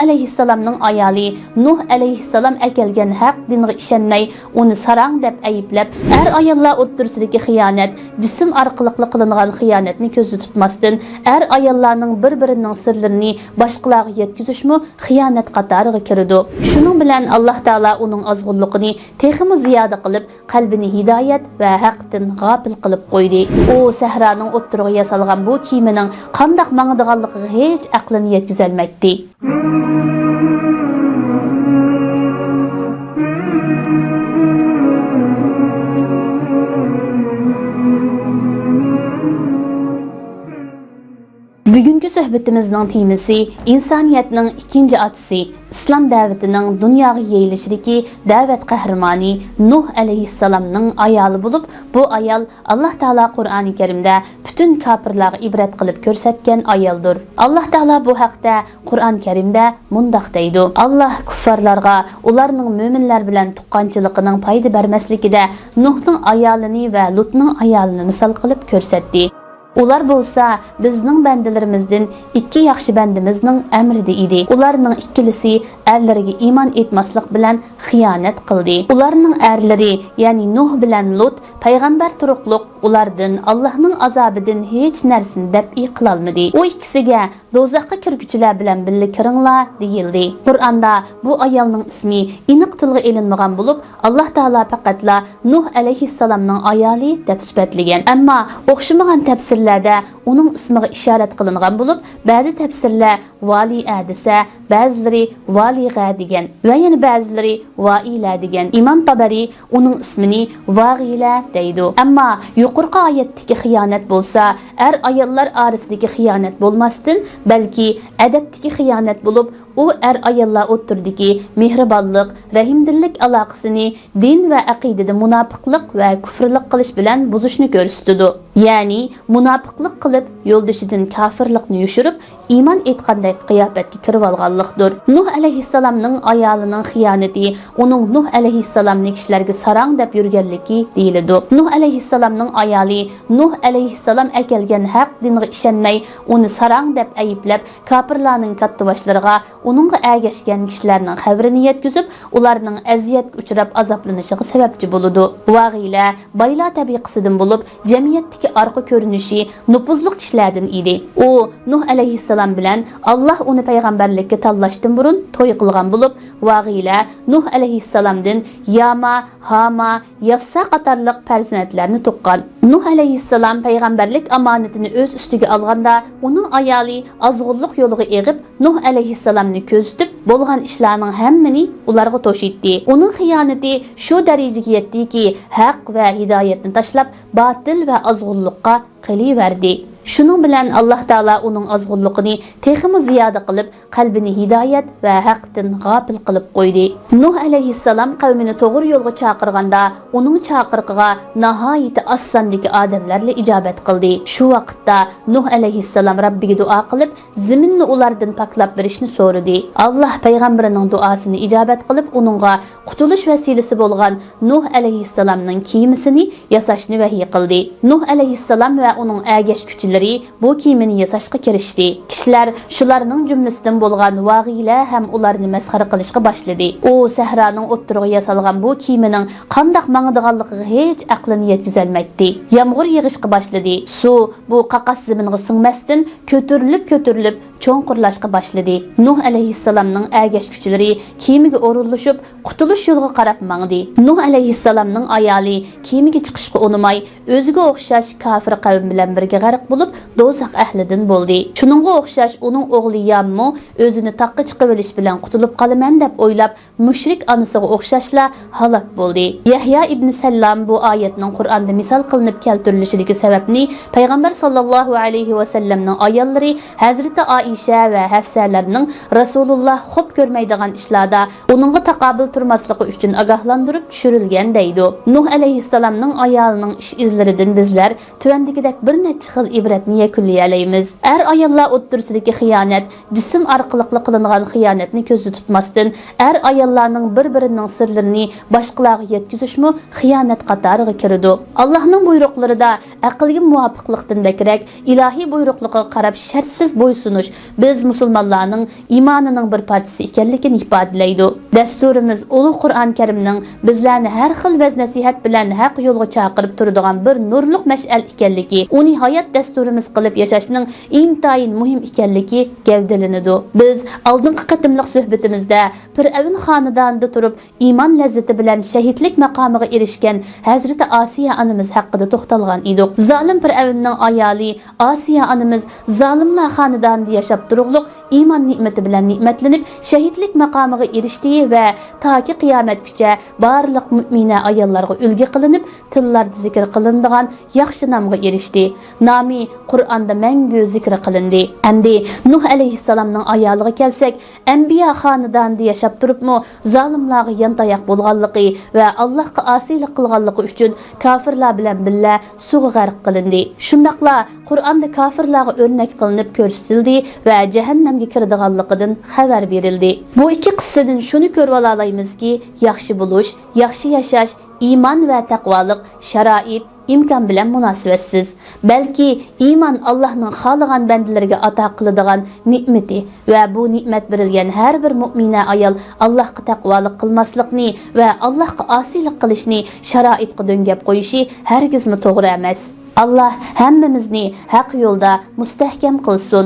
alayhissalomning ayoli Nuh alayhissalom akelgan haq dinga ishonmay, uni sarang deb ayblab, ayollar o'ttirsidagi xiyonat, jism orqali qilingan xiyonatni ko'zda tutmasdan, ayollarning bir-birining sirlarini boshqalarga yetkazishmi xiyonat qatoriga kirdi. Shuning bilan Alloh taolo uning azg'unligini texmi ziyoda qilib, qalbini hidoyat va haqdan g'ofil qilib qo'ydi. U sahroning o'ttiriga yasalgan bu kiyimining qandoq mangdiganligiga hech aqlini yetkazolmaydi. Bugungi suhbatimizning temasi insoniyatning ikkinchi atisi, islom da'vatining dunyoga yayilishidagi da'vat qahramoni Nuh alayhissalomning ayoli bo'lib, bu ayol Alloh taolo Qur'oni Karimda butun kofirlarga ibrat qilib ko'rsatgan ayoldir. Alloh taolo bu haqda Qur'oni Karimda mundaq deydi: Alloh kuffarlarga ularning mo'minlar bilan tuqqanchiligining foyda bermasligida Nuhning ayolini va Lutning ayolini misol qilib ko'rsatdi. Ular bo'lsa bizning bandalarimizdan ikki yaxshi bandimizning amrida edi. Ularning ikkilisi erlariga iymon etmaslik bilan xiyonat qildi. Ularning erlari, ya'ni Nuh bilan Lut payg'ambar turuqliq ulardan Allohning azobidan hech narsani dab'i qila olmadi. U ikkisiga do'zaxga kirguchilar bilan birga kiringlar deyildi. Qur'onda bu ayolning ismi aniq tilga ilinmagan bo'lib, Alloh taolo faqatla Nuh alayhissalomning ayoli deb sifatlagan. Ammo o'xshamagan tafsir uning ismiga ishorat qilingan bo'lib, ba'zi tafsirlar vali'a desa, ba'zilari valiga degan va yana ba'zilari va'ila degan. Imom Tabari uning ismini vag'ila deydi. Ammo yuqorqi oyatdagi xiyonat bo'lsa, ayollar orasidagi xiyonat bo'lmasdan, balki adabdagi xiyonat bo'lib, u ayollar o'ttirdagi mehribonlik, rahimdillik aloqasini din va aqidada munofiqlik va kufrlik qilish bilan buzishni ko'rsatadi. Ya'ni munofiqlik qilib, yo'ldoshidan kofirlikni yushirib, iymon etganday qiyofatga kirib olganlikdir. Nuh alayhissalomning ayolining xiyonati uning Nuh alayhissalomni kishilarga sarang deb yurganligi deyiladi. Nuh alayhissalomning ayoli Nuh alayhissalom akelgan haq dinga ishonmay, uni sarang deb ayblab, kofirlarning katta boshlariga uningga ergashgan kishilarning xabarini yetkazib, ularning aziyatga uchrab azoblanishiga sababchi bo'ladi. Vag'ila bayla tabiqasidan bo'lib, jamiyatdagi arqa ko'rinishi nupuzli kishilardan edi. U Nuh alayhissalom bilan Alloh uni payg'ambarlikka tanlashdan burun to'y qilgan bo'lib, Vag'ila Nuh alayhissalomdan Yama, Hama, Yafsa qatorliq farzandlarni tuqqan. Nuh alayhissalom payg'ambarlik omonatini o'z ustiga olganda, uning ayoli azg'unlik yo'liga egib, Nuh alayhissalomni ko'zitib, bo'lgan ishlarning hammani ularga to'shitdi. Uning xiyonati shu darajaga yetdiki, haq va hidoyatni tashlab, batil va azg'unlikqa qilaverdi. Shuning bilan Alloh taolo uning azg'unligini texmi ziyoda qilib, qalbini hidoyat va haqdan g'ofil qilib qo'ydi. Nuh alayhissalom qavmini to'g'ri yo'lga chaqirganda, uning chaqiriqiga nihoyat osondagi odamlarga ijobat qildi. Shu vaqtda Nuh alayhissalom Robbiga duo qilib, zaminni ulardan paklab berishni so'radi. Alloh payg'ambarining duosini ijobat qilib, uningga qutulish vasilasi bo'lgan Nuh alayhissalomning kiyimisini yasashni vahiy qildi. Nuh alayhissalom va uning agash kuchilari bu kiyimini yasashga kirishdi. Kishilar shularning jumlasidan bo'lgan Vag'ila ham ularni masxara qilishga boshladi. U sahroning o'ttiriga yasalgan bu kiyimining qandoq mangdiganligiga hech aqlini yetkazolmaydi. Yomg'ir yig'ishga boshladi. Suv bu qaqas zaminga singmasdan ko'tarilib cho'nqurlashga boshladi. Nuh alayhissalomning agash kuchlari kiyimiga o'rinlashib, qutulish yo'liga qarab mangdi. Nuh alayhissalomning ayoli kiyimiga chiqishga unamay, o'ziga o'xshash kofir qavm bilan birga g'arq bo'lib, do'zax ahlidan bo'ldi. Shuningga o'xshash uning o'g'li Yammu o'zini taqqa chiqib olish bilan qutulib qolaman deb o'ylab, mushrik onasiga o'xshashla halok bo'ldi. Yahya ibn Sallam bu oyatning Qur'onda misol qilinib keltirilishidagi sababni payg'ambar sallallohu alayhi va sallamning ayollari Hazrati Aisha va Hafsalarning Rasululloh xo'p ko'rmaydigan ishlarda uningga taqobil turmasligi uchun ogohlantirib tushirilgan deydi. Nuh alayhissalomning ayolining ish izlaridan bizlar tuvandagidek bir necha xil suratni yakunlayamiz. Ayollar o'ttirsidagi xiyonat, jism orqali qilingan xiyonatni ko'zda tutmasdan, ayollarning bir-birining sirlarini boshqalarga yetkazishmi xiyonat qatoriga kiradi. Allohning buyruqlarida aqlga muvofiqlikdan bakrak ilohiy buyruqlarga qarab shartsiz bo'ysunish biz musulmonlarning iymonining bir parchasi ekanligini ifodalaydi. Dasturimiz ulug' Qur'on Karimning bizlarni har xil vaz nasihat bilan haq yo'lga chaqirib turadigan bir nurliq mash'al ekanligi, uni hayot dasturimiz qilib yashashning intayin muhim ekanligi gavdalanadi. Biz oldingi qatimliq suhbatimizda Fir'avn xonadonida turib iymon lazzati bilan shahidlik maqomiga erishgan Hazrati Osiya onamiz haqida to'xtalgan edik. Zolim Fir'avnning ayoli Osiya onamiz zolimlar xonadonida yashab turug'liq iymon ne'mati bilan ne'matlanib shahidlik maqomiga erishdi va toki qiyomatgacha barliq mu'mina ayollarga ulgi qilinib tillarda zikr qilinadigan yaxshi nomga erishdi. Nomi Qur'onda mangu zikr qilindi. Endi Nuh alayhissalomning ayoliga kelsak, anbiya xonadonida yashab turibmi zolimlarga yantayoq bo'lganligi va Allohga osiylik qilganligi uchun kofirlar bilan birga suvga g'arq qilindi. Shundaqla Qur'onda kofirlarga o'rnak qilinib ko'rsatildi va jahannamga kiradiganligidan xabar berildi. Bu ikki qissadan shuni ko'rib olamizki, yaxshi bo'lish, yaxshi yashash, iymon va taqvolik sharoit imkon bilan munosabatsiz. Balki iymon Allohning xohlagan bandalariga ato qiladigan ne'mati va bu ne'mat berilgan har bir mu'mina ayol Allohga taqvolik qilmaslikni va Allohga osiylik qilishni sharoitga dengab qo'yishi hargizmi to'g'ri emas. Allah hammamizni haq yo'lda mustahkam qilsin.